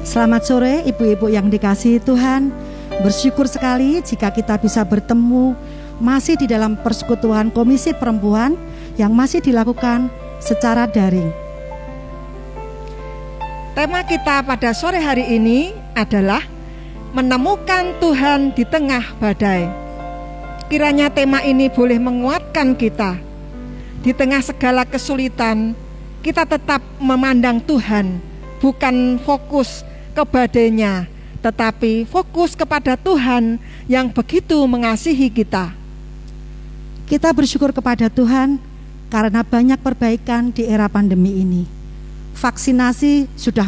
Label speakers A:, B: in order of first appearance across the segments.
A: Selamat sore ibu-ibu yang dikasihi Tuhan. Bersyukur sekali jika kita bisa bertemu masih di dalam persekutuan Komisi Perempuan yang masih dilakukan secara daring.
B: Tema kita pada sore hari ini adalah menemukan Tuhan di tengah badai. Kiranya tema ini boleh menguatkan kita. Di tengah segala kesulitan, kita tetap memandang Tuhan, bukan fokus ke badainya, tetapi fokus kepada Tuhan yang begitu mengasihi kita.
A: Kita bersyukur kepada Tuhan karena banyak perbaikan di era pandemi ini. Vaksinasi sudah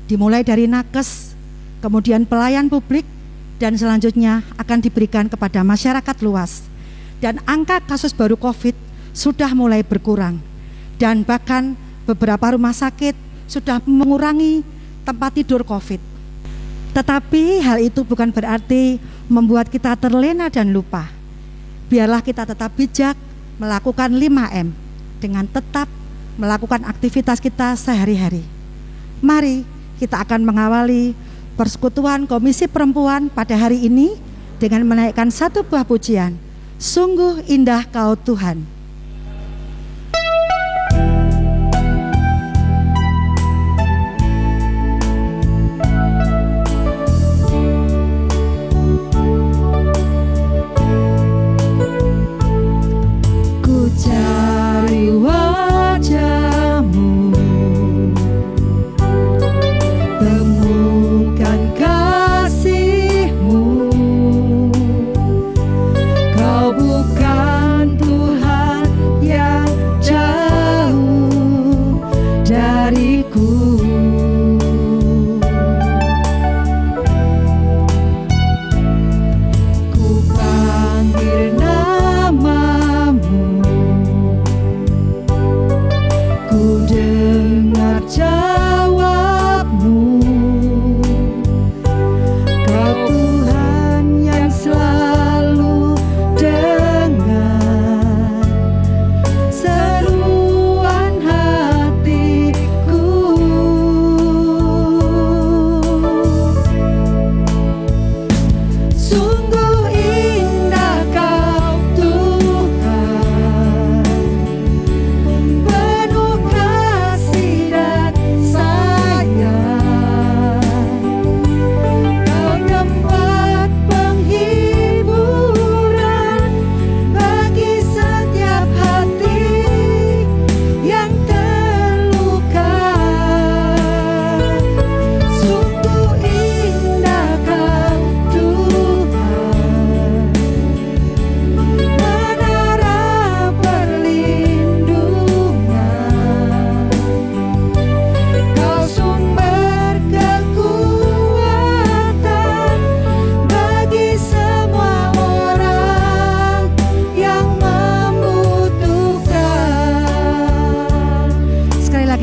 A: dimulai dari nakes, kemudian pelayan publik, dan selanjutnya akan diberikan kepada masyarakat luas. Dan angka kasus baru COVID sudah mulai berkurang, dan bahkan beberapa rumah sakit sudah mengurangi tempat tidur COVID. Tetapi hal itu bukan berarti membuat kita terlena dan lupa. Biarlah kita tetap bijak melakukan 5M dengan tetap melakukan aktivitas kita sehari-hari. Mari kita akan mengawali persekutuan Komisi Perempuan pada hari ini dengan menaikkan satu buah pujian. Sungguh indah Kau Tuhan.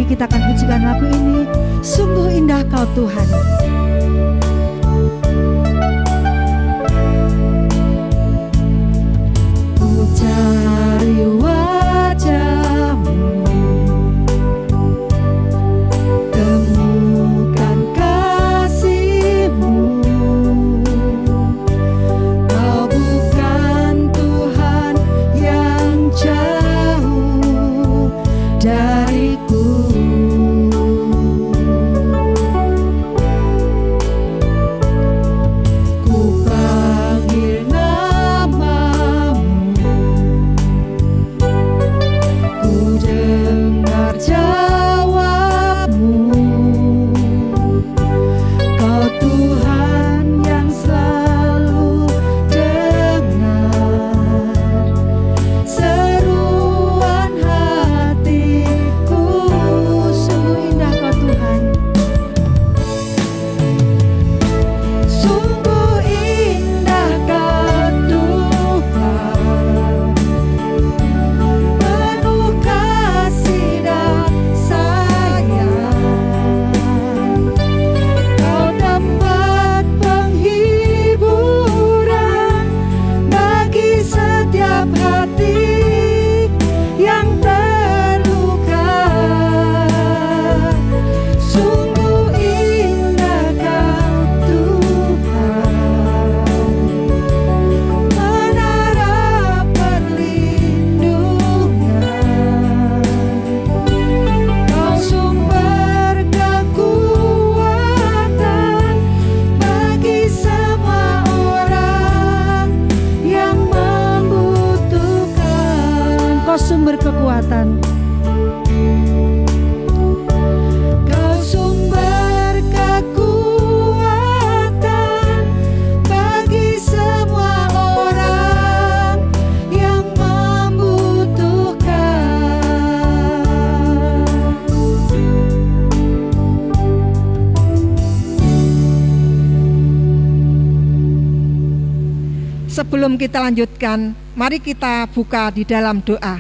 A: Kita akan pujikan lagu ini, Sungguh Indah Kau Tuhan. Ku cari wajah-Mu, temukan kasih-Mu. Kau bukan Tuhan yang jauh dariku.
B: Sebelum kita lanjutkan, mari kita buka di dalam doa.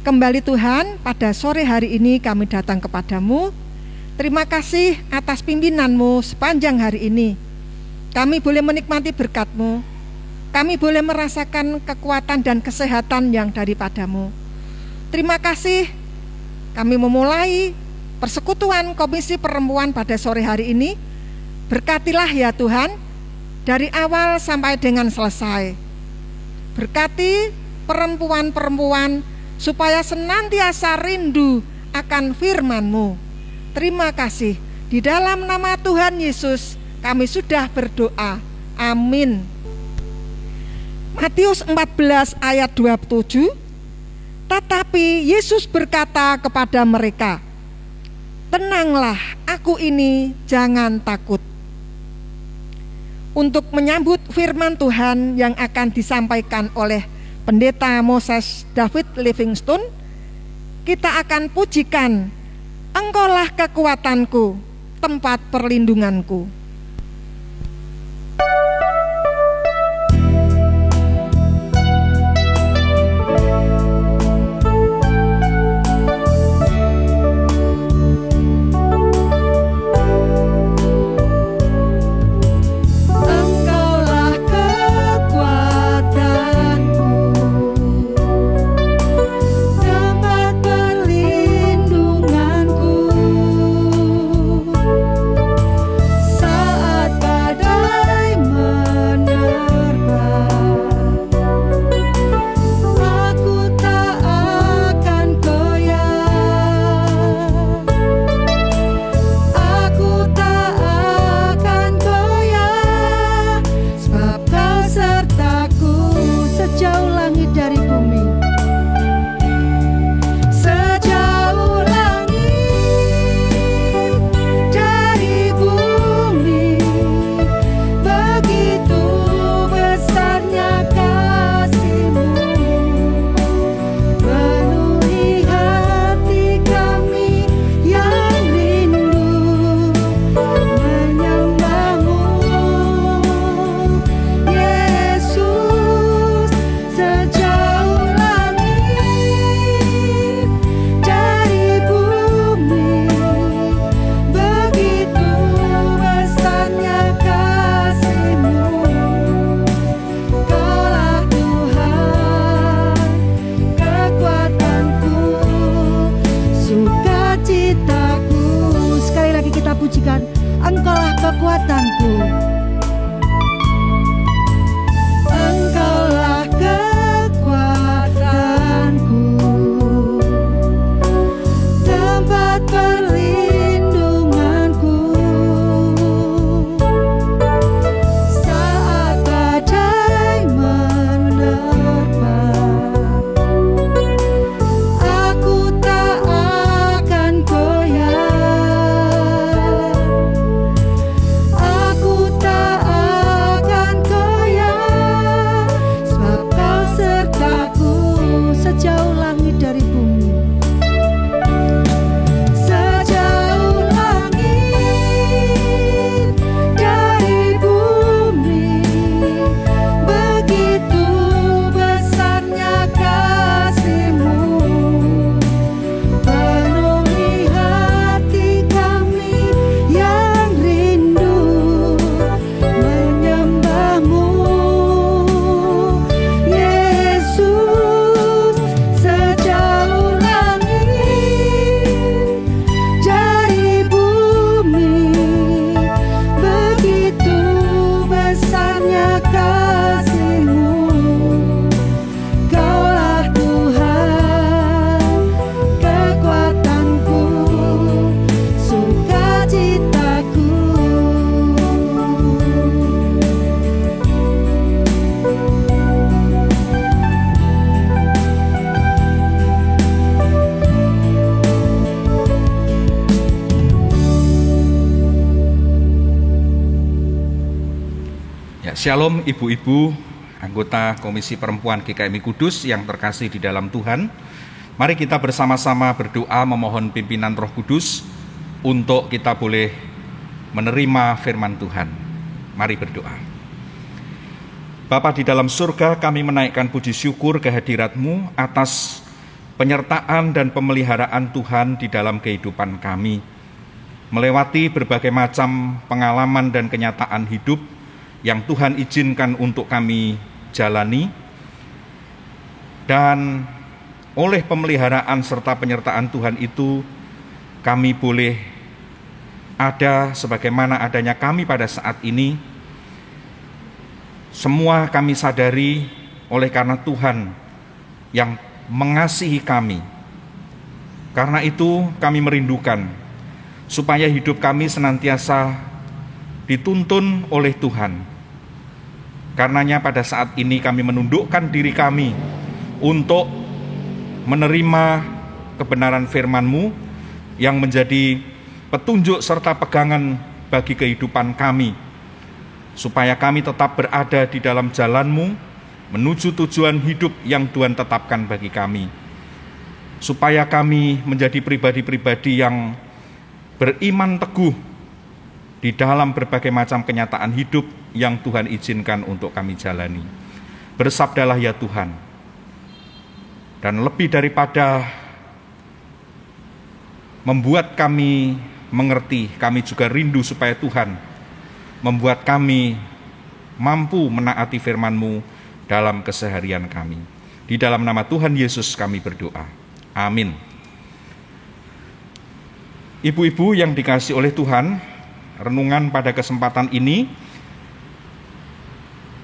B: Kembali Tuhan, pada sore hari ini kami datang kepadamu. Terima kasih atas pimpinan-Mu sepanjang hari ini. Kami boleh menikmati berkat-Mu. Kami boleh merasakan kekuatan dan kesehatan yang daripadamu. Terima kasih. Kami memulai persekutuan Komisi Perempuan pada sore hari ini. Berkatilah ya Tuhan, dari awal sampai dengan selesai. Berkati perempuan-perempuan supaya senantiasa rindu akan firman-Mu. Terima kasih. Di dalam nama Tuhan Yesus kami sudah berdoa. Amin. Matius 14 ayat 27. Tetapi Yesus berkata kepada mereka, "Tenanglah, aku ini, jangan takut." Untuk menyambut firman Tuhan yang akan disampaikan oleh Pendeta Moses David Livingstone, kita akan pujikan, "Engkaulah kekuatanku, tempat perlindunganku."
C: Shalom ibu-ibu, anggota Komisi Perempuan GKMI Kudus yang terkasih di dalam Tuhan. Mari kita bersama-sama berdoa memohon pimpinan Roh Kudus untuk kita boleh menerima firman Tuhan. Mari berdoa. Bapa di dalam surga, kami menaikkan puji syukur kehadirat-Mu atas penyertaan dan pemeliharaan Tuhan di dalam kehidupan kami. Melewati berbagai macam pengalaman dan kenyataan hidup yang Tuhan izinkan untuk kami jalani. Dan oleh pemeliharaan serta penyertaan Tuhan itu, kami boleh ada sebagaimana adanya kami pada saat ini. Semua kami sadari oleh karena Tuhan yang mengasihi kami. Karena itu kami merindukan supaya hidup kami senantiasa dituntun oleh Tuhan. Karenanya pada saat ini kami menundukkan diri kami untuk menerima kebenaran firman-Mu yang menjadi petunjuk serta pegangan bagi kehidupan kami, supaya kami tetap berada di dalam jalan-Mu menuju tujuan hidup yang Tuhan tetapkan bagi kami, supaya kami menjadi pribadi-pribadi yang beriman teguh di dalam berbagai macam kenyataan hidup yang Tuhan izinkan untuk kami jalani. Bersabdalah ya Tuhan, dan lebih daripada membuat kami mengerti, kami juga rindu supaya Tuhan membuat kami mampu menaati firman-Mu dalam keseharian kami. Di dalam nama Tuhan Yesus kami berdoa. Amin. Ibu-ibu yang dikasihi oleh Tuhan, renungan pada kesempatan ini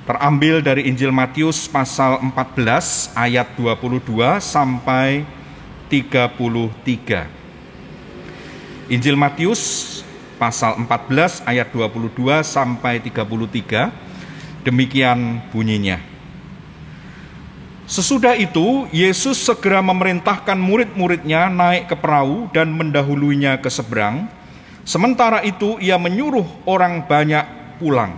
C: terambil dari Injil Matius pasal 14 ayat 22 sampai 33. Injil Matius pasal 14 ayat 22 sampai 33, demikian bunyinya. Sesudah itu, Yesus segera memerintahkan murid-muridnya naik ke perahu dan mendahuluinya ke seberang. Sementara itu, ia menyuruh orang banyak pulang.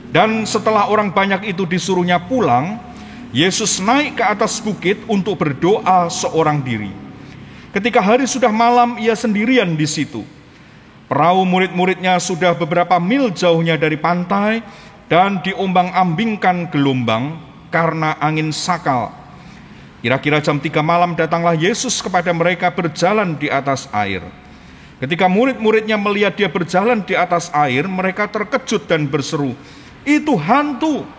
C: Dan setelah orang banyak itu disuruhnya pulang, Yesus naik ke atas bukit untuk berdoa seorang diri. Ketika hari sudah malam, ia sendirian di situ. Perahu murid-muridnya sudah beberapa mil jauhnya dari pantai dan diombang-ambingkan gelombang karena angin sakal. Kira-kira jam 3 malam datanglah Yesus kepada mereka berjalan di atas air. Ketika murid-muridnya melihat dia berjalan di atas air, mereka terkejut dan berseru, "Itu hantu!"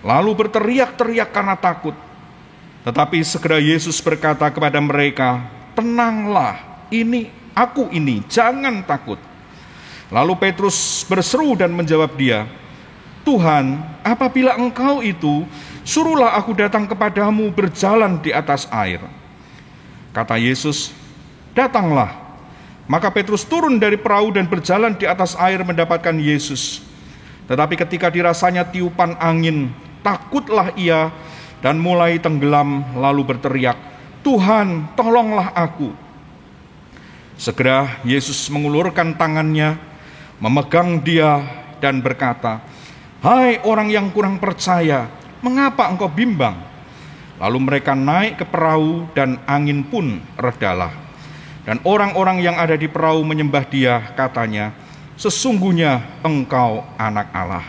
C: Lalu berteriak-teriak karena takut. Tetapi segera Yesus berkata kepada mereka, "Tenanglah, aku ini, jangan takut." Lalu Petrus berseru dan menjawab dia, "Tuhan, apabila Engkau itu, suruhlah aku datang kepadamu berjalan di atas air." Kata Yesus, "Datanglah." Maka Petrus turun dari perahu dan berjalan di atas air mendapatkan Yesus. Tetapi ketika dirasanya tiupan angin, takutlah ia dan mulai tenggelam lalu berteriak, "Tuhan, tolonglah aku." Segera Yesus mengulurkan tangannya, memegang dia dan berkata, "Hai orang yang kurang percaya, mengapa engkau bimbang?" Lalu mereka naik ke perahu dan angin pun redalah. Dan orang-orang yang ada di perahu menyembah dia, katanya, "Sesungguhnya engkau anak Allah."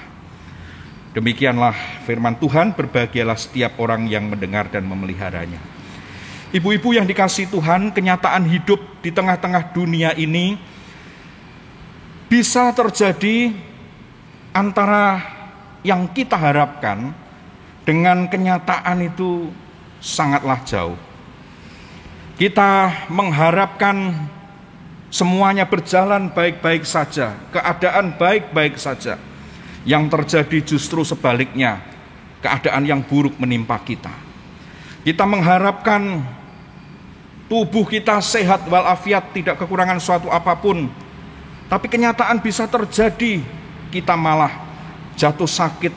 C: Demikianlah firman Tuhan, berbahagialah setiap orang yang mendengar dan memeliharanya. Ibu-ibu yang dikasihi Tuhan, kenyataan hidup di tengah-tengah dunia ini bisa terjadi antara yang kita harapkan dengan kenyataan itu sangatlah jauh. Kita mengharapkan semuanya berjalan baik-baik saja, keadaan baik-baik saja. Yang terjadi justru sebaliknya, keadaan yang buruk menimpa kita. Kita mengharapkan tubuh kita sehat walafiat, tidak kekurangan suatu apapun. Tapi kenyataan bisa terjadi, kita malah jatuh sakit,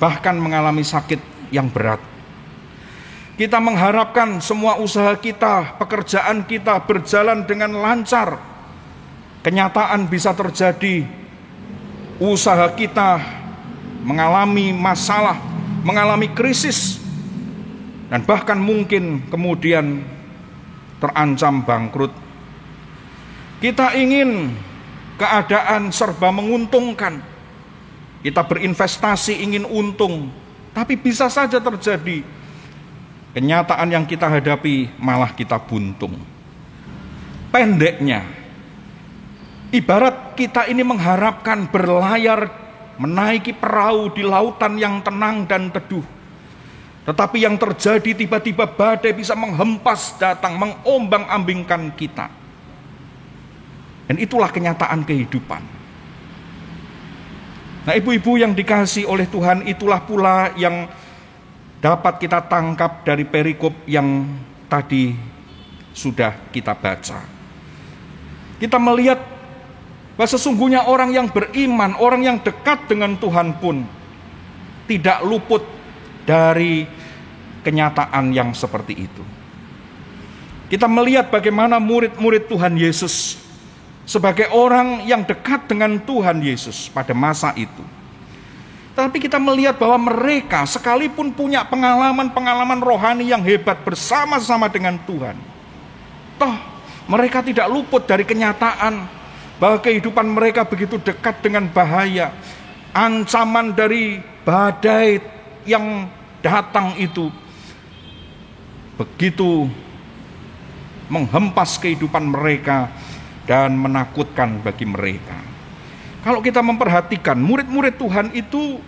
C: bahkan mengalami sakit yang berat. Kita mengharapkan semua usaha kita, pekerjaan kita berjalan dengan lancar. Kenyataan bisa terjadi, usaha kita mengalami masalah, mengalami krisis, dan bahkan mungkin kemudian terancam bangkrut. Kita ingin keadaan serba menguntungkan, Kita berinvestasi ingin untung, tapi bisa saja terjadi kenyataan yang kita hadapi malah kita buntung. Pendeknya, ibarat kita ini mengharapkan berlayar menaiki perahu di lautan yang tenang dan teduh. Tetapi yang terjadi tiba-tiba badai bisa menghempas datang, mengombang-ambingkan kita. Dan itulah kenyataan kehidupan. Nah, ibu-ibu yang dikasihi oleh Tuhan, itulah pula yang dapat kita tangkap dari perikop yang tadi sudah kita baca. Kita melihat bahwa sesungguhnya orang yang beriman, orang yang dekat dengan Tuhan pun tidak luput dari kenyataan yang seperti itu. Kita melihat bagaimana murid-murid Tuhan Yesus sebagai orang yang dekat dengan Tuhan Yesus pada masa itu. Tapi kita melihat bahwa mereka sekalipun punya pengalaman-pengalaman rohani yang hebat bersama-sama dengan Tuhan, toh mereka tidak luput dari kenyataan bahwa kehidupan mereka begitu dekat dengan bahaya. Ancaman dari badai yang datang itu begitu menghempas kehidupan mereka dan menakutkan bagi mereka. Kalau kita memperhatikan murid-murid Tuhan itu,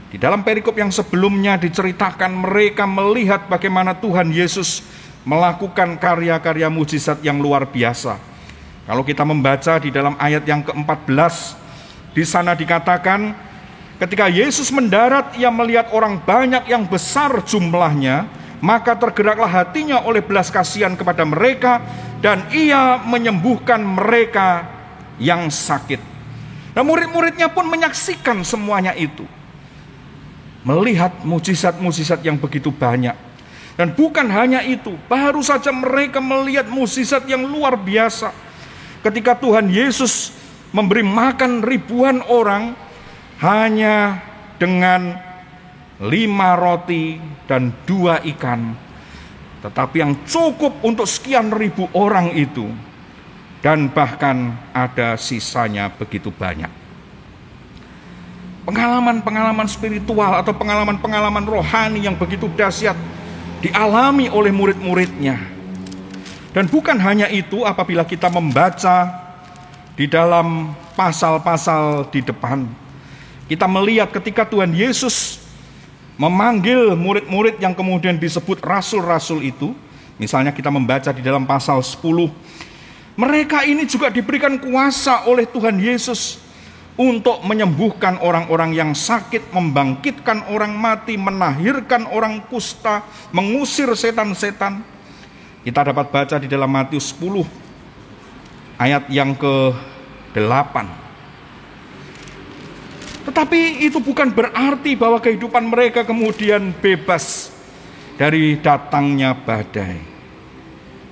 C: di dalam perikop yang sebelumnya diceritakan mereka melihat bagaimana Tuhan Yesus melakukan karya-karya mujizat yang luar biasa. Kalau kita membaca di dalam ayat yang ke-14, di sana dikatakan, ketika Yesus mendarat, ia melihat orang banyak yang besar jumlahnya, maka tergeraklah hatinya oleh belas kasihan kepada mereka, dan ia menyembuhkan mereka yang sakit. Nah, murid-muridnya pun menyaksikan semuanya itu, melihat mujizat-mujizat yang begitu banyak. Dan bukan hanya itu, baru saja mereka melihat mujizat yang luar biasa. Ketika Tuhan Yesus memberi makan ribuan orang hanya dengan 5 roti dan 2 ikan, tetapi yang cukup untuk sekian ribu orang itu, dan bahkan ada sisanya begitu banyak. Pengalaman-pengalaman spiritual atau pengalaman-pengalaman rohani yang begitu dahsyat dialami oleh murid-muridnya. Dan bukan hanya itu, apabila kita membaca di dalam pasal-pasal di depan, kita melihat ketika Tuhan Yesus memanggil murid-murid yang kemudian disebut rasul-rasul itu. Misalnya kita membaca di dalam pasal 10, mereka ini juga diberikan kuasa oleh Tuhan Yesus untuk menyembuhkan orang-orang yang sakit, membangkitkan orang mati, menahirkan orang kusta, mengusir setan-setan. Kita dapat baca di dalam Matius 10 ayat yang ke-8. Tetapi itu bukan berarti bahwa kehidupan mereka kemudian bebas dari datangnya badai.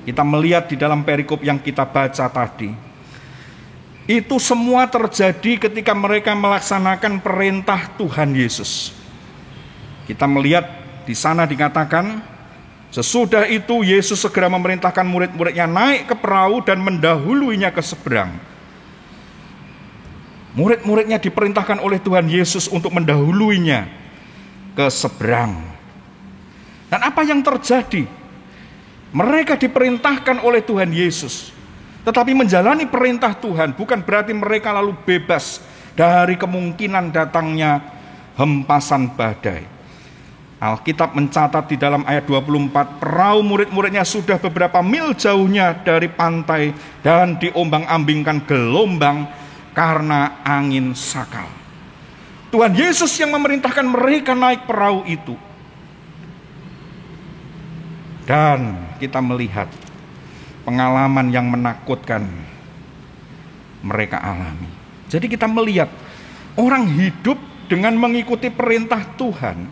C: Kita melihat di dalam perikop yang kita baca tadi, itu semua terjadi ketika mereka melaksanakan perintah Tuhan Yesus. Kita melihat di sana dikatakan, sesudah itu Yesus segera memerintahkan murid-muridnya naik ke perahu dan mendahuluinya ke seberang. Murid-muridnya diperintahkan oleh Tuhan Yesus untuk mendahuluinya ke seberang. Dan apa yang terjadi? Mereka diperintahkan oleh Tuhan Yesus, tetapi menjalani perintah Tuhan bukan berarti mereka lalu bebas dari kemungkinan datangnya hempasan badai. Alkitab mencatat di dalam ayat 24, perahu murid-muridnya sudah beberapa mil jauhnya dari pantai dan diombang-ambingkan gelombang karena angin sakal. Tuhan Yesus yang memerintahkan mereka naik perahu itu. Dan kita melihat pengalaman yang menakutkan mereka alami. Jadi kita melihat orang hidup dengan mengikuti perintah Tuhan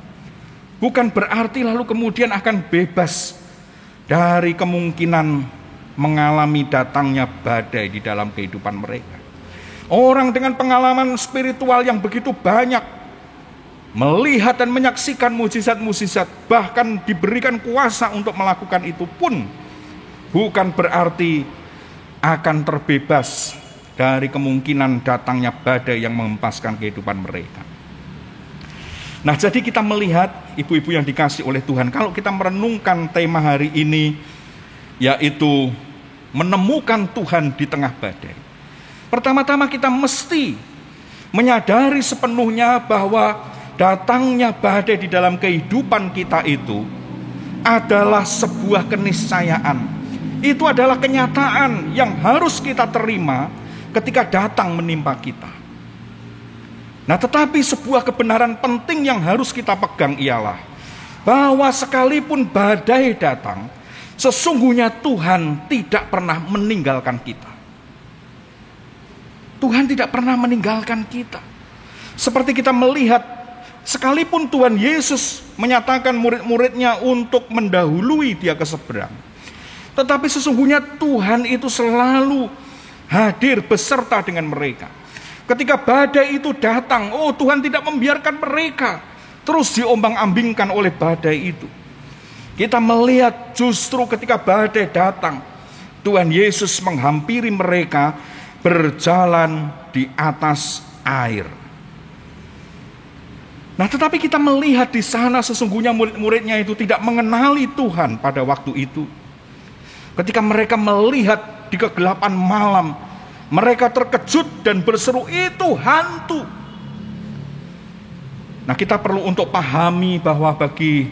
C: bukan berarti lalu kemudian akan bebas dari kemungkinan mengalami datangnya badai di dalam kehidupan mereka. Orang dengan pengalaman spiritual yang begitu banyak, melihat dan menyaksikan mujizat-mujizat, bahkan diberikan kuasa untuk melakukan itu pun bukan berarti akan terbebas dari kemungkinan datangnya badai yang menghempaskan kehidupan mereka. Nah, jadi kita melihat ibu-ibu yang dikasih oleh Tuhan, kalau kita merenungkan tema hari ini, yaitu menemukan Tuhan di tengah badai. Pertama-tama kita mesti menyadari sepenuhnya bahwa datangnya badai di dalam kehidupan kita itu adalah sebuah keniscayaan. Itu adalah kenyataan yang harus kita terima ketika datang menimpa kita. Nah, tetapi sebuah kebenaran penting yang harus kita pegang ialah bahwa sekalipun badai datang, sesungguhnya Tuhan tidak pernah meninggalkan kita. Tuhan tidak pernah meninggalkan kita. Seperti kita melihat, sekalipun Tuhan Yesus menyatakan murid-muridnya untuk mendahului dia ke seberang, tetapi sesungguhnya Tuhan itu selalu hadir beserta dengan mereka. Ketika badai itu datang, Tuhan tidak membiarkan mereka terus diombang-ambingkan oleh badai itu. Kita melihat justru ketika badai datang, Tuhan Yesus menghampiri mereka berjalan di atas air. Nah, tetapi kita melihat di sana sesungguhnya murid-muridnya itu tidak mengenali Tuhan pada waktu itu. Ketika mereka melihat di kegelapan malam, mereka terkejut dan berseru, "Itu hantu." Nah, kita perlu untuk pahami bahwa bagi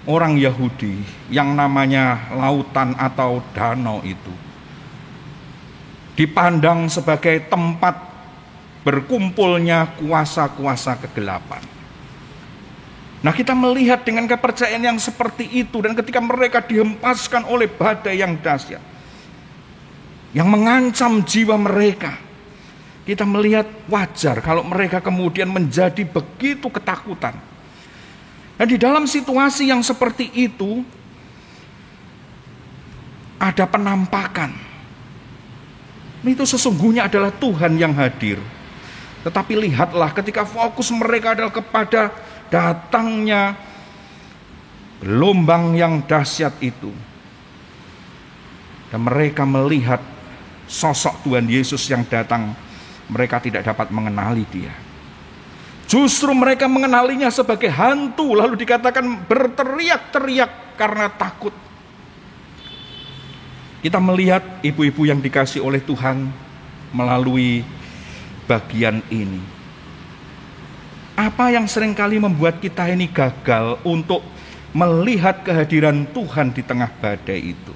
C: orang Yahudi yang namanya lautan atau danau itu dipandang sebagai tempat berkumpulnya kuasa-kuasa kegelapan. Nah, kita melihat dengan kepercayaan yang seperti itu, dan ketika mereka dihempaskan oleh badai yang dahsyat yang mengancam jiwa mereka, kita melihat wajar kalau mereka kemudian menjadi begitu ketakutan. Dan di dalam situasi yang seperti itu ada penampakan. Itu sesungguhnya adalah Tuhan yang hadir. Tetapi lihatlah ketika fokus mereka adalah kepada datangnya gelombang yang dahsyat itu, dan mereka melihat sosok Tuhan Yesus yang datang, mereka tidak dapat mengenali dia. Justru mereka mengenalinya sebagai hantu, lalu dikatakan berteriak-teriak karena takut. Kita melihat ibu-ibu yang dikasih oleh Tuhan melalui bagian ini. Apa yang seringkali membuat kita ini gagal untuk melihat kehadiran Tuhan di tengah badai itu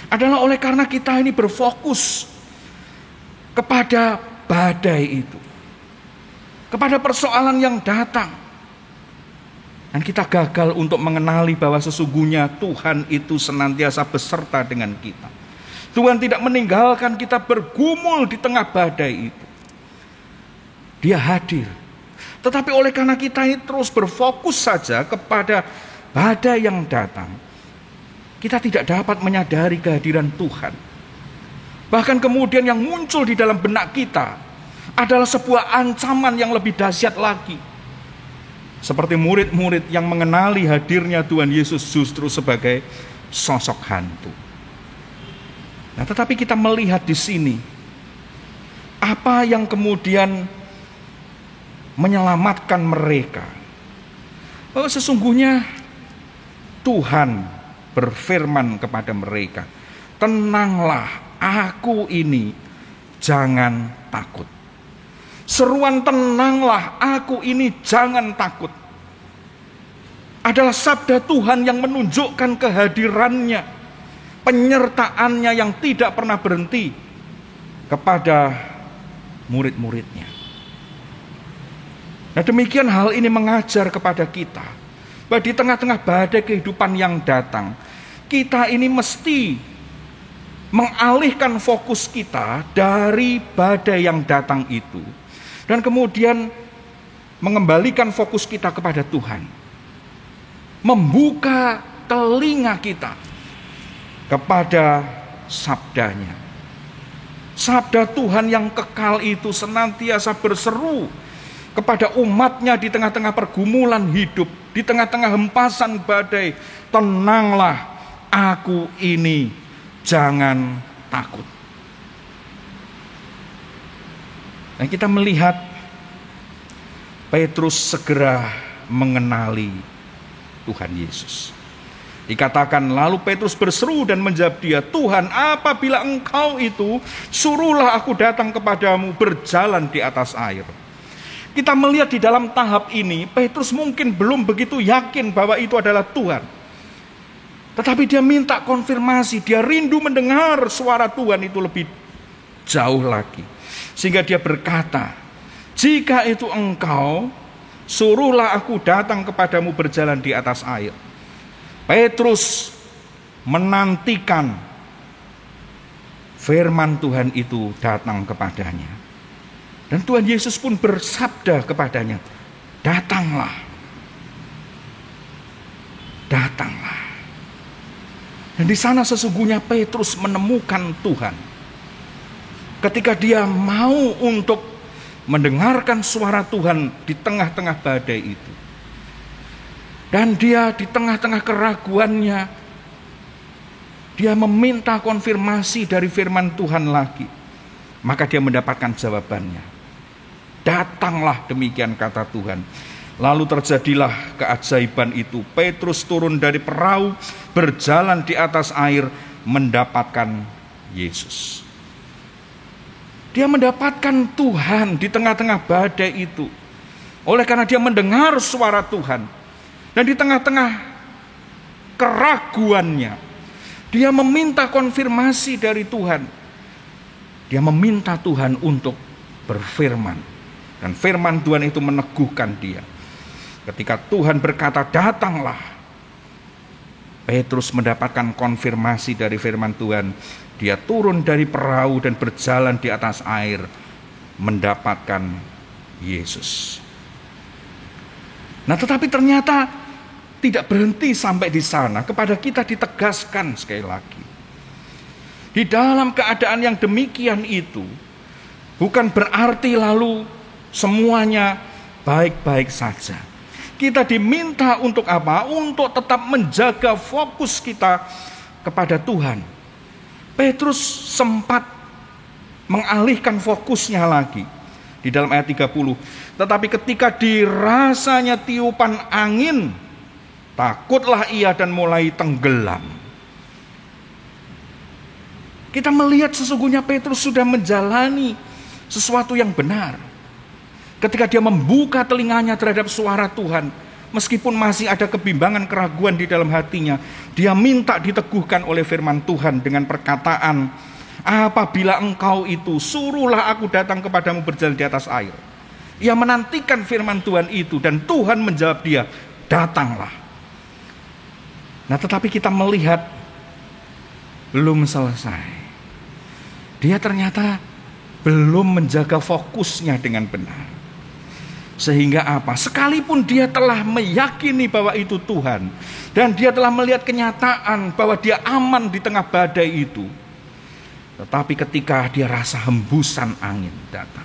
C: adalah oleh karena kita ini berfokus kepada badai itu, kepada persoalan yang datang, dan kita gagal untuk mengenali bahwa sesungguhnya Tuhan itu senantiasa beserta dengan kita. Tuhan tidak meninggalkan kita bergumul di tengah badai itu. Dia hadir. Tetapi oleh karena kita ini terus berfokus saja kepada badai yang datang, kita tidak dapat menyadari kehadiran Tuhan. Bahkan kemudian yang muncul di dalam benak kita adalah sebuah ancaman yang lebih dahsyat lagi. Seperti murid-murid yang mengenali hadirnya Tuhan Yesus justru sebagai sosok hantu. Nah, tetapi kita melihat di sini apa yang kemudian menyelamatkan mereka. Bahwa sesungguhnya Tuhan berfirman kepada mereka, "Tenanglah, aku ini, jangan takut." Seruan "tenanglah, aku ini, jangan takut" adalah sabda Tuhan yang menunjukkan kehadirannya, penyertaannya yang tidak pernah berhenti kepada murid-muridnya. Nah, demikian hal ini mengajar kepada kita bahwa di tengah-tengah badai kehidupan yang datang, kita ini mesti mengalihkan fokus kita dari badai yang datang itu, dan kemudian mengembalikan fokus kita kepada Tuhan, membuka telinga kita kepada sabdanya. Sabda Tuhan yang kekal itu senantiasa berseru kepada umatnya di tengah-tengah pergumulan hidup, di tengah-tengah hempasan badai, "Tenanglah, aku ini, jangan takut." Dan kita melihat Petrus segera mengenali Tuhan Yesus. Dikatakan lalu Petrus berseru dan menjawab dia, Tuhan, apabila engkau itu, suruhlah aku datang kepadamu berjalan di atas air. Kita melihat di dalam tahap ini, Petrus mungkin belum begitu yakin bahwa itu adalah Tuhan. Tetapi dia minta konfirmasi, dia rindu mendengar suara Tuhan itu lebih jauh lagi. Sehingga dia berkata, jika itu engkau, suruhlah aku datang kepadamu berjalan di atas air. Petrus menantikan firman Tuhan itu datang kepadanya. Dan Tuhan Yesus pun bersabda kepadanya, datanglah. Datanglah. Dan di sana sesungguhnya Petrus menemukan Tuhan. Ketika dia mau untuk mendengarkan suara Tuhan di tengah-tengah badai itu. Dan dia di tengah-tengah keraguannya, dia meminta konfirmasi dari firman Tuhan lagi. Maka dia mendapatkan jawabannya. Datanglah, demikian kata Tuhan. Lalu terjadilah keajaiban itu. Petrus turun dari perahu, berjalan di atas air, mendapatkan Yesus. Dia mendapatkan Tuhan di tengah-tengah badai itu. Oleh karena dia mendengar suara Tuhan. Dan di tengah-tengah keraguannya, dia meminta konfirmasi dari Tuhan. Dia meminta Tuhan untuk berfirman. Dan firman Tuhan itu meneguhkan dia. Ketika Tuhan berkata, datanglah, Petrus mendapatkan konfirmasi dari firman Tuhan. Dia turun dari perahu dan berjalan di atas air, mendapatkan Yesus. Nah, tetapi ternyata tidak berhenti sampai di sana. Kepada kita ditegaskan sekali lagi. Di dalam keadaan yang demikian itu, bukan berarti lalu semuanya baik-baik saja. Kita diminta untuk apa? Untuk tetap menjaga fokus kita kepada Tuhan. Petrus sempat mengalihkan fokusnya lagi. Di dalam ayat 30. Tetapi ketika dirasanya tiupan angin, takutlah ia dan mulai tenggelam. Kita melihat sesungguhnya Petrus sudah menjalani sesuatu yang benar. Ketika dia membuka telinganya terhadap suara Tuhan, meskipun masih ada kebimbangan, keraguan di dalam hatinya, dia minta diteguhkan oleh firman Tuhan dengan perkataan, apabila engkau itu, suruhlah aku datang kepadamu berjalan di atas air. Ia menantikan firman Tuhan itu dan Tuhan menjawab dia, datanglah. Nah, tetapi kita melihat belum selesai. Dia ternyata belum menjaga fokusnya dengan benar. Sehingga apa? Sekalipun dia telah meyakini bahwa itu Tuhan, dan dia telah melihat kenyataan bahwa dia aman di tengah badai itu, tetapi ketika dia rasa hembusan angin datang,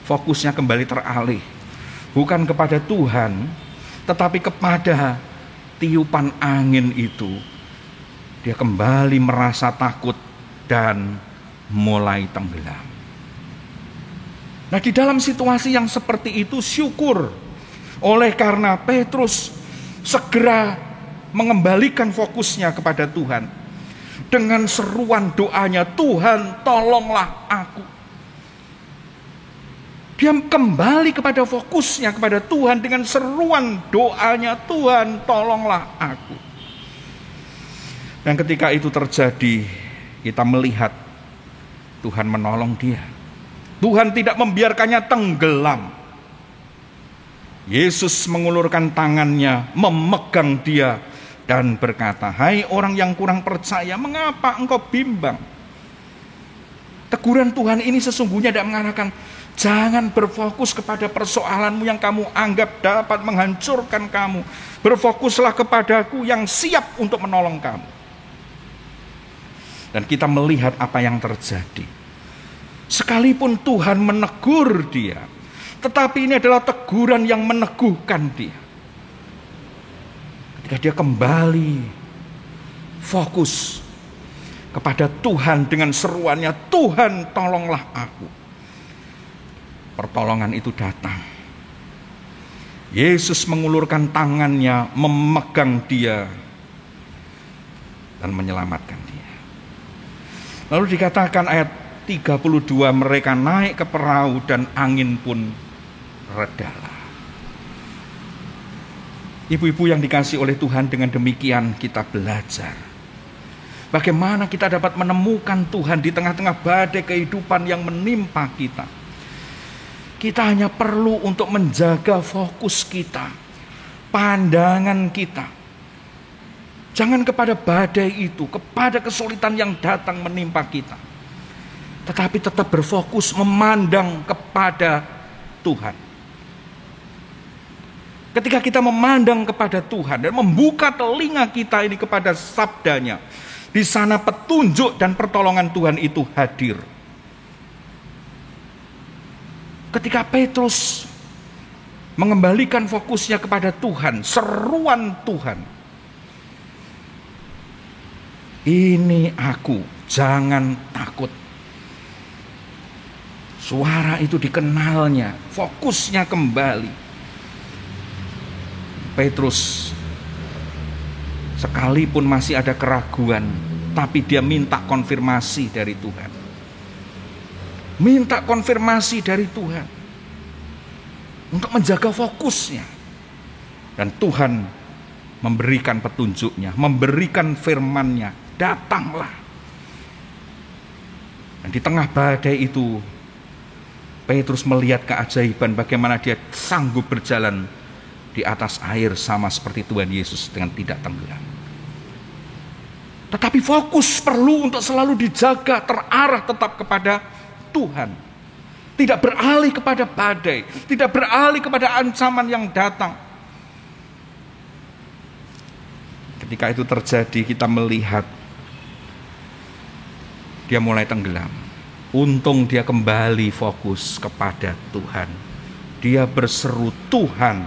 C: fokusnya kembali teralih. Bukan kepada Tuhan, tetapi kepada tiupan angin itu. Dia kembali merasa takut dan mulai tenggelam. Nah, di dalam situasi yang seperti itu, syukur oleh karena Petrus segera mengembalikan fokusnya kepada Tuhan dengan seruan doanya, Tuhan tolonglah aku. Dia kembali kepada fokusnya kepada Tuhan dengan seruan doanya, Tuhan tolonglah aku. Dan ketika itu terjadi, kita melihat Tuhan menolong dia. Tuhan tidak membiarkannya tenggelam. Yesus mengulurkan tangannya, memegang dia dan berkata, hai orang yang kurang percaya, mengapa engkau bimbang? Teguran Tuhan ini sesungguhnya tidak mengatakan, jangan berfokus kepada persoalanmu yang kamu anggap dapat menghancurkan kamu. Berfokuslah kepadaku yang siap untuk menolong kamu. Dan kita melihat apa yang terjadi. Sekalipun Tuhan menegur dia, tetapi ini adalah teguran yang meneguhkan dia. Ketika dia kembali fokus kepada Tuhan dengan seruannya, Tuhan tolonglah aku. Pertolongan itu datang. Yesus mengulurkan tangannya, memegang dia dan menyelamatkan dia. Lalu dikatakan ayat 32, mereka naik ke perahu dan angin pun redalah. Ibu-ibu yang dikasihi oleh Tuhan, dengan demikian kita belajar bagaimana kita dapat menemukan Tuhan di tengah-tengah badai kehidupan yang menimpa kita. Kita hanya perlu untuk menjaga fokus kita, pandangan kita. Jangan kepada badai itu, kepada kesulitan yang datang menimpa kita, tetapi tetap berfokus memandang kepada Tuhan. Ketika kita memandang kepada Tuhan dan membuka telinga kita ini kepada sabdanya, di sana petunjuk dan pertolongan Tuhan itu hadir. Ketika Petrus mengembalikan fokusnya kepada Tuhan, seruan Tuhan, "Ini aku, jangan takut." Suara itu dikenalnya, fokusnya kembali. Petrus sekalipun masih ada keraguan, tapi dia minta konfirmasi dari Tuhan. Minta konfirmasi dari Tuhan untuk menjaga fokusnya. Dan Tuhan memberikan petunjuknya, memberikan firman-Nya, datanglah. Dan di tengah badai itu, Petrus melihat keajaiban bagaimana dia sanggup berjalan di atas air sama seperti Tuhan Yesus dengan tidak tenggelam. Tetapi fokus perlu untuk selalu dijaga, terarah tetap kepada Tuhan. Tidak beralih kepada badai, tidak beralih kepada ancaman yang datang. Ketika itu terjadi, kita melihat dia mulai tenggelam. Untung dia kembali fokus kepada Tuhan. Dia berseru, "Tuhan,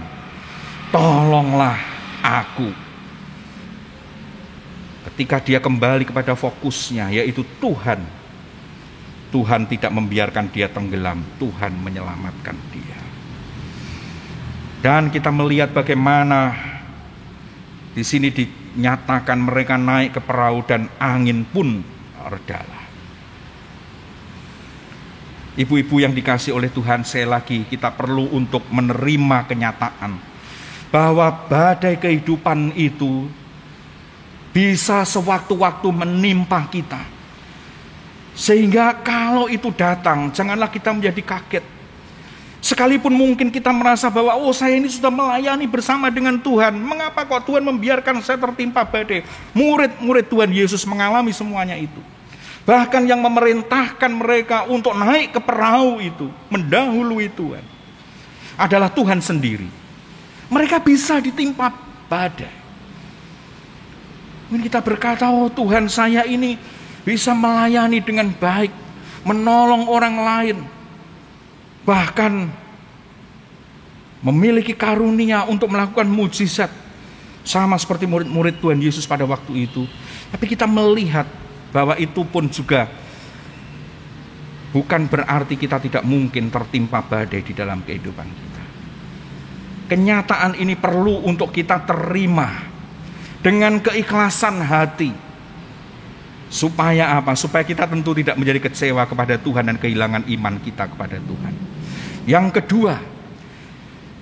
C: tolonglah aku." Ketika dia kembali kepada fokusnya, yaitu Tuhan, Tuhan tidak membiarkan dia tenggelam, Tuhan menyelamatkan dia. Dan kita melihat bagaimana di sini dinyatakan mereka naik ke perahu dan angin pun redalah. Ibu-ibu yang dikasihi oleh Tuhan, sekali lagi kita perlu untuk menerima kenyataan bahwa badai kehidupan itu bisa sewaktu-waktu menimpa kita. Sehingga kalau itu datang, janganlah kita menjadi kaget. Sekalipun mungkin kita merasa bahwa saya ini sudah melayani bersama dengan Tuhan, mengapa kok Tuhan membiarkan saya tertimpa badai? Murid-murid Tuhan Yesus mengalami semuanya itu. Bahkan yang memerintahkan mereka untuk naik ke perahu itu, mendahului Tuhan, adalah Tuhan sendiri. Mereka bisa ditimpa badai. Mungkin kita berkata, Tuhan, saya ini bisa melayani dengan baik, menolong orang lain, bahkan memiliki karunia untuk melakukan mujizat, sama seperti murid-murid Tuhan Yesus pada waktu itu. Tapi kita melihat bahwa itu pun juga bukan berarti kita tidak mungkin tertimpa badai di dalam kehidupan kita. Kenyataan ini perlu untuk kita terima dengan keikhlasan hati. Supaya apa? Supaya kita tentu tidak menjadi kecewa kepada Tuhan dan kehilangan iman kita kepada Tuhan. Yang kedua,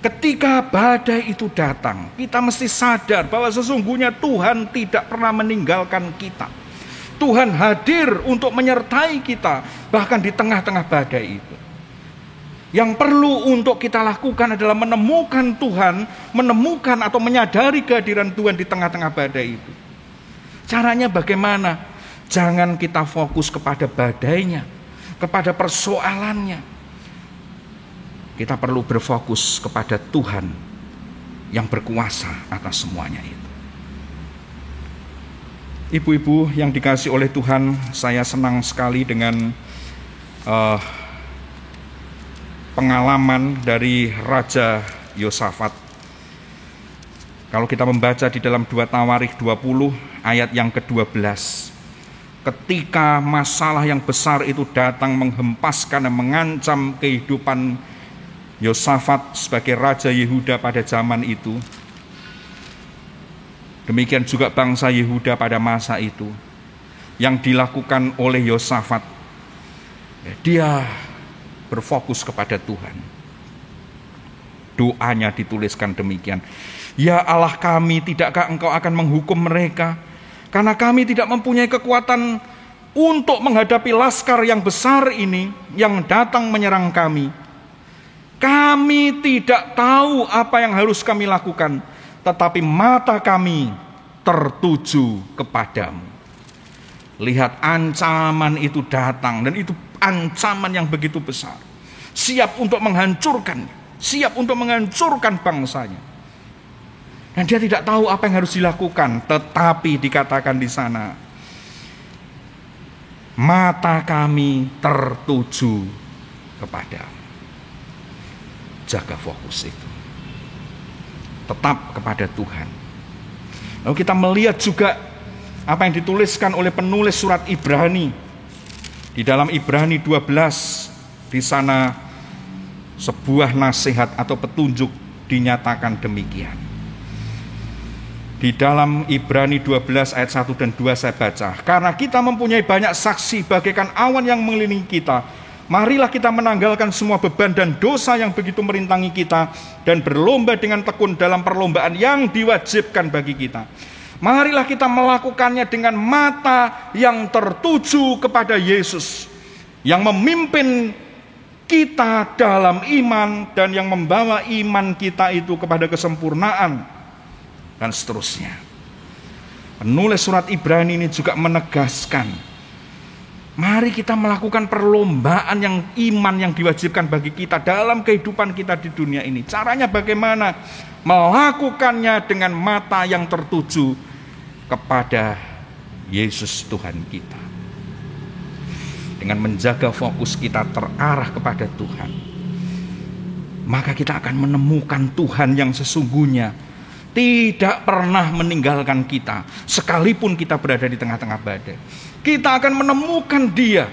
C: ketika badai itu datang, kita mesti sadar bahwa sesungguhnya Tuhan tidak pernah meninggalkan kita. Tuhan hadir untuk menyertai kita, bahkan di tengah-tengah badai itu. Yang perlu untuk kita lakukan adalah menemukan Tuhan, menemukan atau menyadari kehadiran Tuhan di tengah-tengah badai itu. Caranya bagaimana? Jangan kita fokus kepada badainya, kepada persoalannya. Kita perlu berfokus kepada Tuhan yang berkuasa atas semuanya itu. Ibu-ibu yang dikasihi oleh Tuhan, saya senang sekali dengan pengalaman dari Raja Yosafat. Kalau kita membaca di dalam 2 Tawarikh 20 ayat yang ke-12, ketika masalah yang besar itu datang menghempaskan dan mengancam kehidupan Yosafat sebagai Raja Yehuda pada zaman itu. Demikian juga bangsa Yehuda pada masa itu. Yang dilakukan oleh Yosafat, dia berfokus kepada Tuhan. Doanya dituliskan demikian. Ya Allah kami, tidakkah Engkau akan menghukum mereka? Karena kami tidak mempunyai kekuatan untuk menghadapi laskar yang besar ini yang datang menyerang kami. Kami tidak tahu apa yang harus kami lakukan, tetapi mata kami tertuju kepadamu. Lihat, ancaman itu datang, dan itu ancaman yang begitu besar. Siap untuk menghancurkannya, siap untuk menghancurkan bangsanya. Dan dia tidak tahu apa yang harus dilakukan, tetapi dikatakan di sana, mata kami tertuju kepadamu. Jaga fokus itu. Tetap kepada Tuhan. Lalu kita melihat juga apa yang dituliskan oleh penulis surat Ibrani. Di dalam Ibrani 12, di sana sebuah nasihat atau petunjuk dinyatakan demikian. Di dalam Ibrani 12 ayat 1 dan 2 saya baca. Karena kita mempunyai banyak saksi bagaikan awan yang mengelilingi kita, marilah kita menanggalkan semua beban dan dosa yang begitu merintangi kita, dan berlomba dengan tekun dalam perlombaan yang diwajibkan bagi kita. Marilah kita melakukannya dengan mata yang tertuju kepada Yesus, yang memimpin kita dalam iman dan yang membawa iman kita itu kepada kesempurnaan, dan seterusnya. Penulis surat Ibrani ini juga menegaskan, mari kita melakukan perlombaan yang iman yang diwajibkan bagi kita dalam kehidupan kita di dunia ini. Caranya bagaimana? Melakukannya dengan mata yang tertuju kepada Yesus Tuhan kita. Dengan menjaga fokus kita terarah kepada Tuhan, maka kita akan menemukan Tuhan yang sesungguhnya tidak pernah meninggalkan kita, sekalipun kita berada di tengah-tengah badai. Kita akan menemukan Dia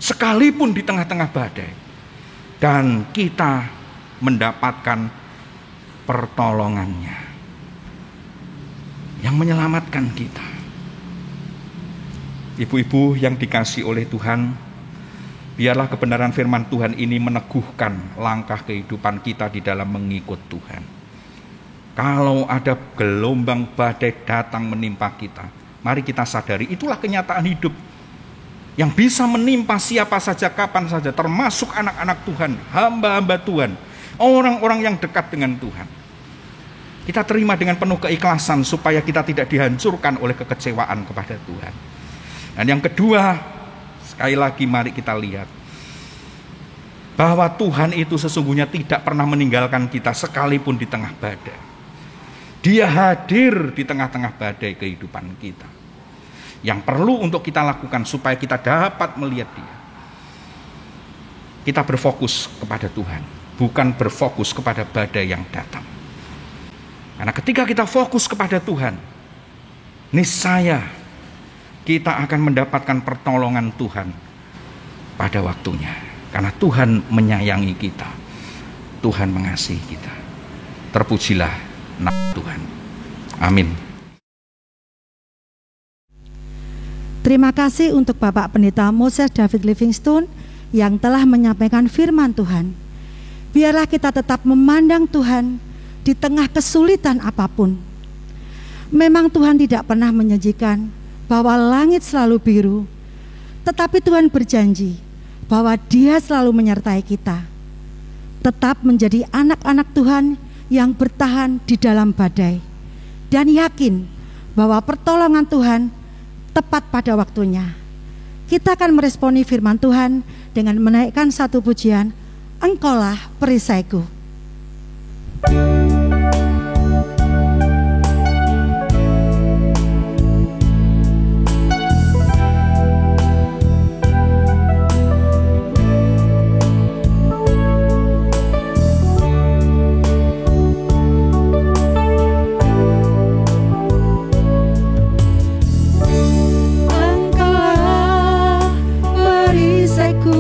C: sekalipun di tengah-tengah badai, dan kita mendapatkan pertolongannya yang menyelamatkan kita. Ibu-ibu yang dikasihi oleh Tuhan, biarlah kebenaran firman Tuhan ini meneguhkan langkah kehidupan kita di dalam mengikut Tuhan. Kalau ada gelombang badai datang menimpa kita, mari kita sadari itulah kenyataan hidup yang bisa menimpa siapa saja, kapan saja, termasuk anak-anak Tuhan, hamba-hamba Tuhan, orang-orang yang dekat dengan Tuhan. Kita terima dengan penuh keikhlasan supaya kita tidak dihancurkan oleh kekecewaan kepada Tuhan. Dan yang kedua, sekali lagi mari kita lihat bahwa Tuhan itu sesungguhnya tidak pernah meninggalkan kita sekalipun di tengah badai. Dia hadir di tengah-tengah badai kehidupan kita. Yang perlu untuk kita lakukan supaya kita dapat melihat Dia, kita berfokus kepada Tuhan, bukan berfokus kepada badai yang datang. Karena ketika kita fokus kepada Tuhan, niscaya kita akan mendapatkan pertolongan Tuhan pada waktunya. Karena Tuhan menyayangi kita, Tuhan mengasihi kita. Terpujilah nama Tuhan. Amin.
A: Terima kasih untuk Bapak Pendeta Moses David Livingstone yang telah menyampaikan firman Tuhan. Biarlah kita tetap memandang Tuhan di tengah kesulitan apapun. Memang Tuhan tidak pernah menjanjikan bahwa langit selalu biru, tetapi Tuhan berjanji bahwa Dia selalu menyertai kita. Tetap menjadi anak-anak Tuhan yang bertahan di dalam badai, dan yakin bahwa pertolongan Tuhan tepat pada waktunya. Kita akan meresponi firman Tuhan dengan menaikkan satu pujian, Engkaulah perisaiku.
D: Engkaulah perisaiku,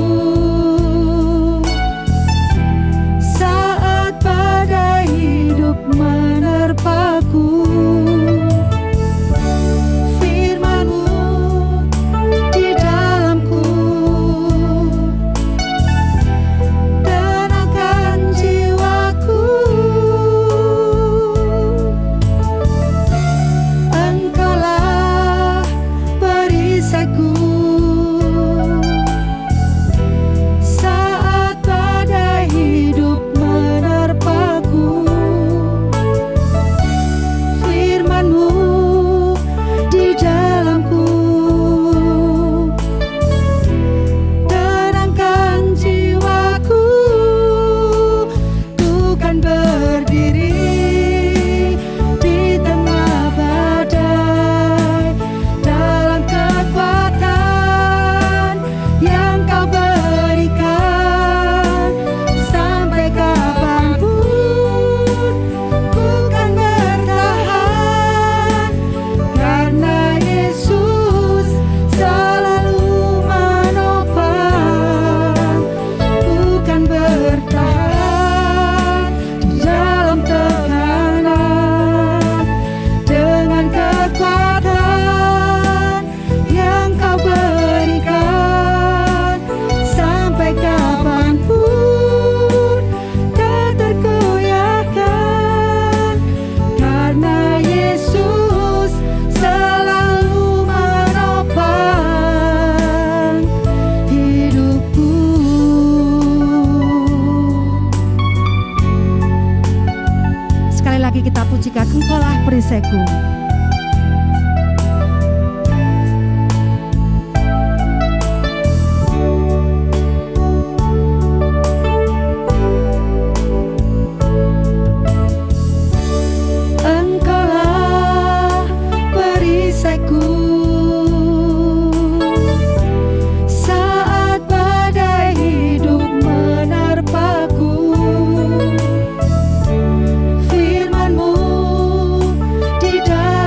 A: majikan Engkaulah perisaiku.
B: Engkaulah perisaiku saat badai hidup menerpaku. Firman-Mu di dalam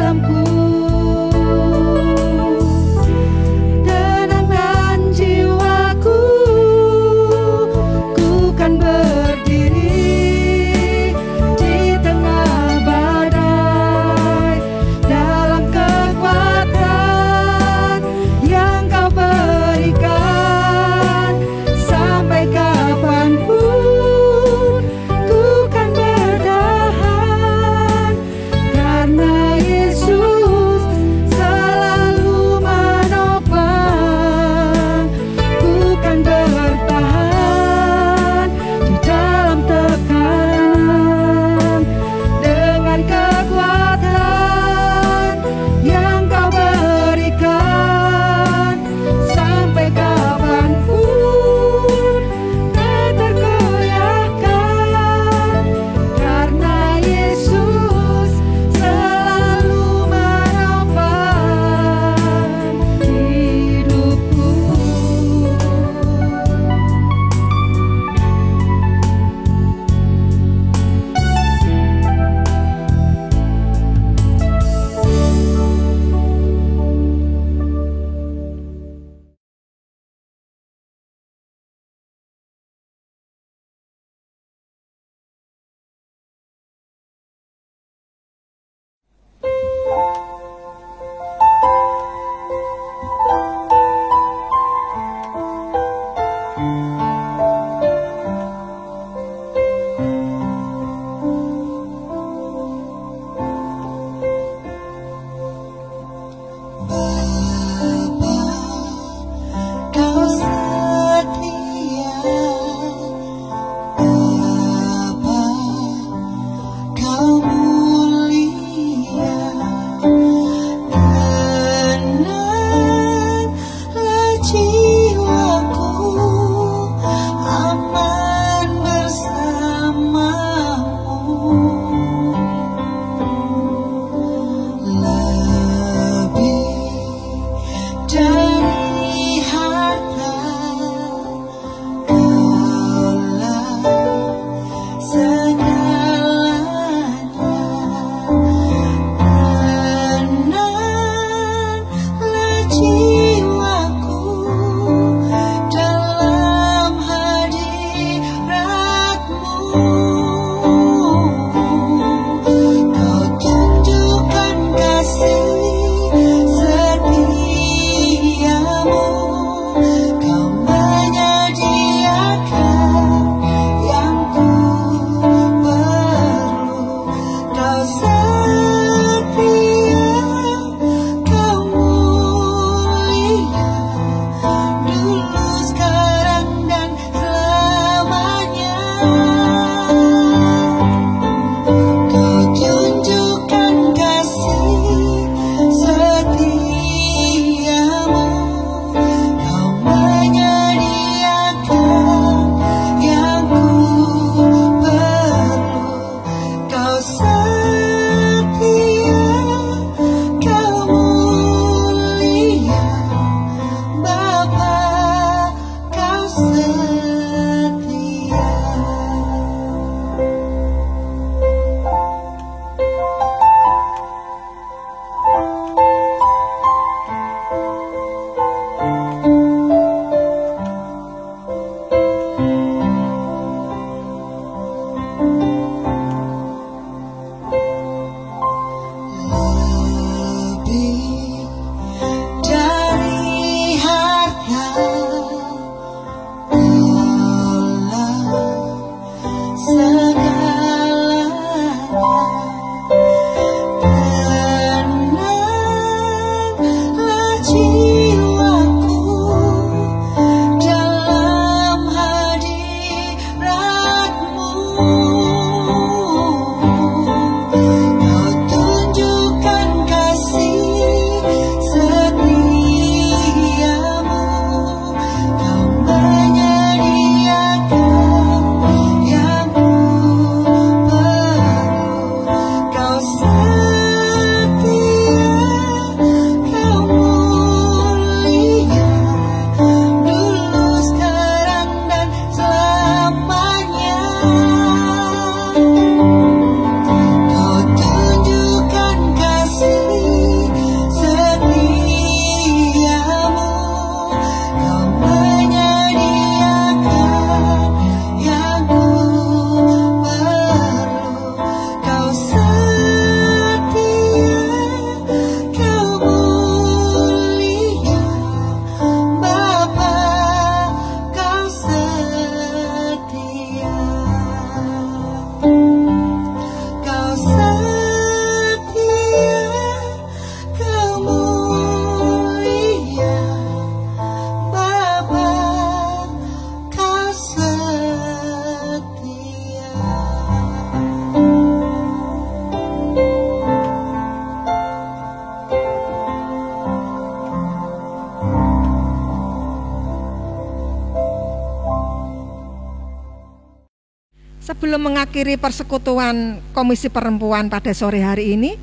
B: Sebelum mengakhiri persekutuan Komisi Perempuan pada sore hari ini,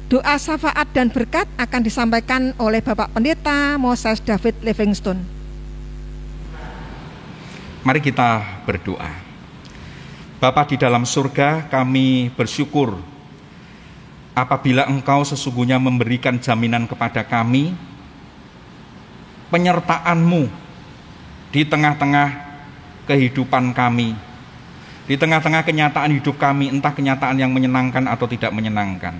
B: doa syafaat dan berkat akan disampaikan oleh Bapak Pendeta Moses David Livingstone.
C: Mari kita berdoa. Bapa di dalam surga, kami bersyukur apabila Engkau sesungguhnya memberikan jaminan kepada kami penyertaan-Mu di tengah-tengah kehidupan kami, di tengah-tengah kenyataan hidup kami, entah kenyataan yang menyenangkan atau tidak menyenangkan,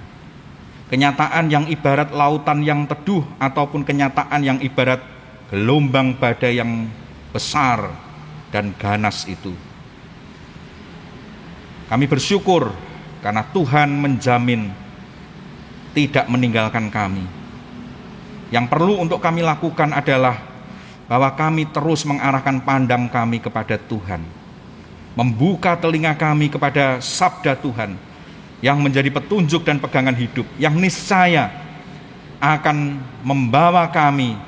C: kenyataan yang ibarat lautan yang teduh ataupun kenyataan yang ibarat gelombang badai yang besar dan ganas itu. Kami bersyukur karena Tuhan menjamin tidak meninggalkan kami. Yang perlu untuk kami lakukan adalah bahwa kami terus mengarahkan pandang kami kepada Tuhan, membuka telinga kami kepada sabda Tuhan yang menjadi petunjuk dan pegangan hidup, yang niscaya akan membawa kami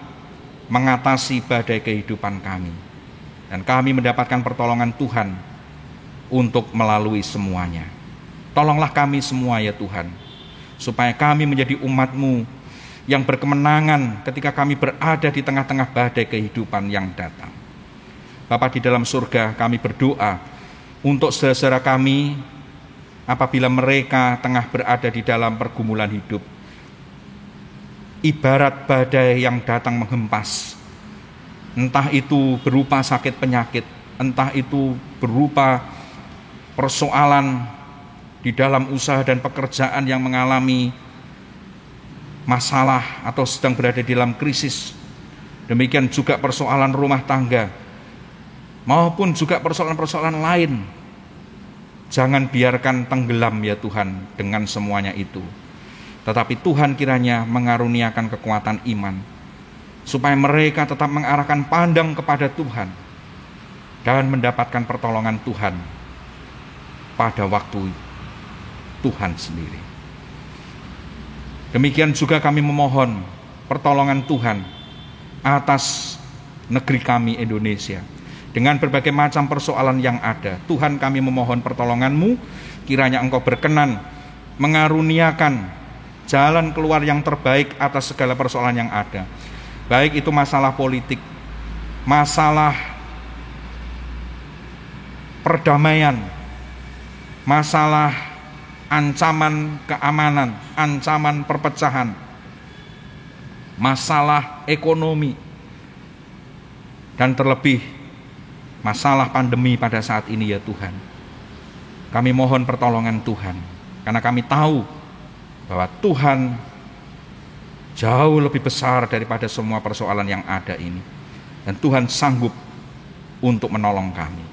C: mengatasi badai kehidupan kami. Dan kami mendapatkan pertolongan Tuhan untuk melalui semuanya. Tolonglah kami semua ya Tuhan, supaya kami menjadi umat-Mu yang berkemenangan ketika kami berada di tengah-tengah badai kehidupan yang datang. Bapa di dalam surga, kami berdoa untuk saudara-saudara kami apabila mereka tengah berada di dalam pergumulan hidup, ibarat badai yang datang menghempas, entah itu berupa sakit penyakit, entah itu berupa persoalan di dalam usaha dan pekerjaan yang mengalami masalah atau sedang berada di dalam krisis. Demikian juga persoalan rumah tangga maupun juga persoalan-persoalan lain. Jangan biarkan tenggelam ya Tuhan dengan semuanya itu. Tetapi Tuhan kiranya mengaruniakan kekuatan iman supaya mereka tetap mengarahkan pandang kepada Tuhan dan mendapatkan pertolongan Tuhan pada waktu Tuhan sendiri. Demikian juga kami memohon pertolongan Tuhan atas negeri kami Indonesia. Dengan berbagai macam persoalan yang ada, Tuhan kami memohon pertolongan-Mu, kiranya Engkau berkenan mengaruniakan jalan keluar yang terbaik atas segala persoalan yang ada. Baik itu masalah politik, masalah perdamaian, masalah ancaman keamanan, ancaman perpecahan, masalah ekonomi, dan terlebih masalah pandemi pada saat ini ya Tuhan. Kami mohon pertolongan Tuhan, karena kami tahu bahwa Tuhan jauh lebih besar daripada semua persoalan yang ada ini, dan Tuhan sanggup untuk menolong kami.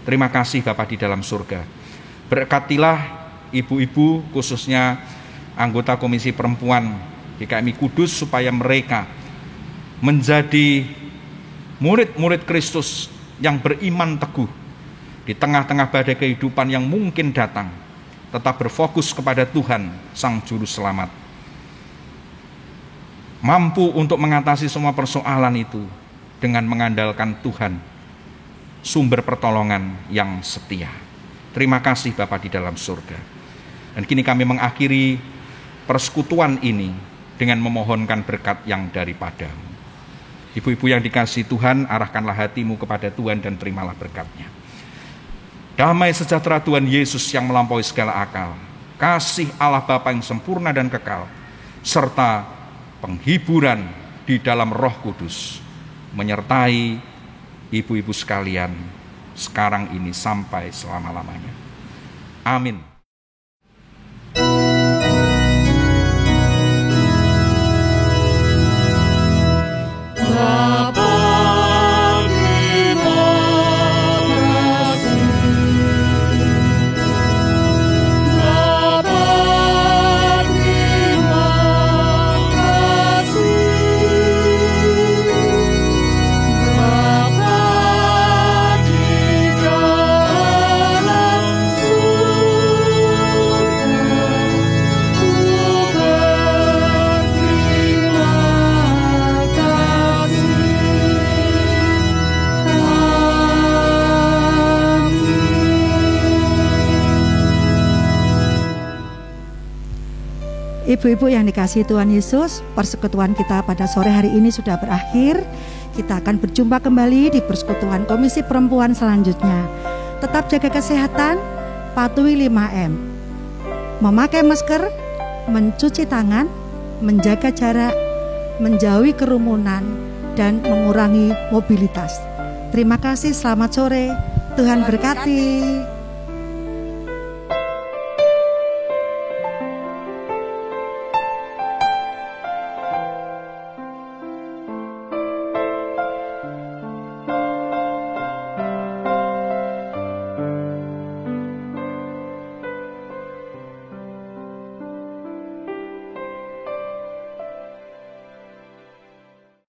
C: Terima kasih Bapa di dalam surga. Berkatilah ibu-ibu, khususnya anggota Komisi Perempuan GKMI Kudus, supaya mereka menjadi murid-murid Kristus yang beriman teguh di tengah-tengah badai kehidupan yang mungkin datang, tetap berfokus kepada Tuhan Sang Juru Selamat, mampu untuk mengatasi semua persoalan itu dengan mengandalkan Tuhan, sumber pertolongan yang setia. Terima kasih Bapa di dalam surga. Dan kini kami mengakhiri persekutuan ini dengan memohonkan berkat yang daripada-Mu. Ibu-ibu yang dikasihi Tuhan, arahkanlah hatimu kepada Tuhan dan terimalah berkat-Nya. Damai sejahtera Tuhan Yesus yang melampaui segala akal, kasih Allah Bapa yang sempurna dan kekal, serta penghiburan di dalam Roh Kudus menyertai ibu-ibu sekalian sekarang ini sampai selama-lamanya. Amin.
D: Bapa, terima kasih. Bapa, terima kasih. Bapa di dalam surga, ku berterima kasih.
A: Ibu-ibu yang dikasihi Tuhan Yesus, persekutuan kita pada sore hari ini sudah berakhir. Kita akan berjumpa kembali di persekutuan Komisi Perempuan selanjutnya. Tetap jaga kesehatan, patuhi 5M. Memakai masker, mencuci tangan, menjaga jarak, menjauhi kerumunan, dan mengurangi mobilitas. Terima kasih, selamat sore. Tuhan berkati.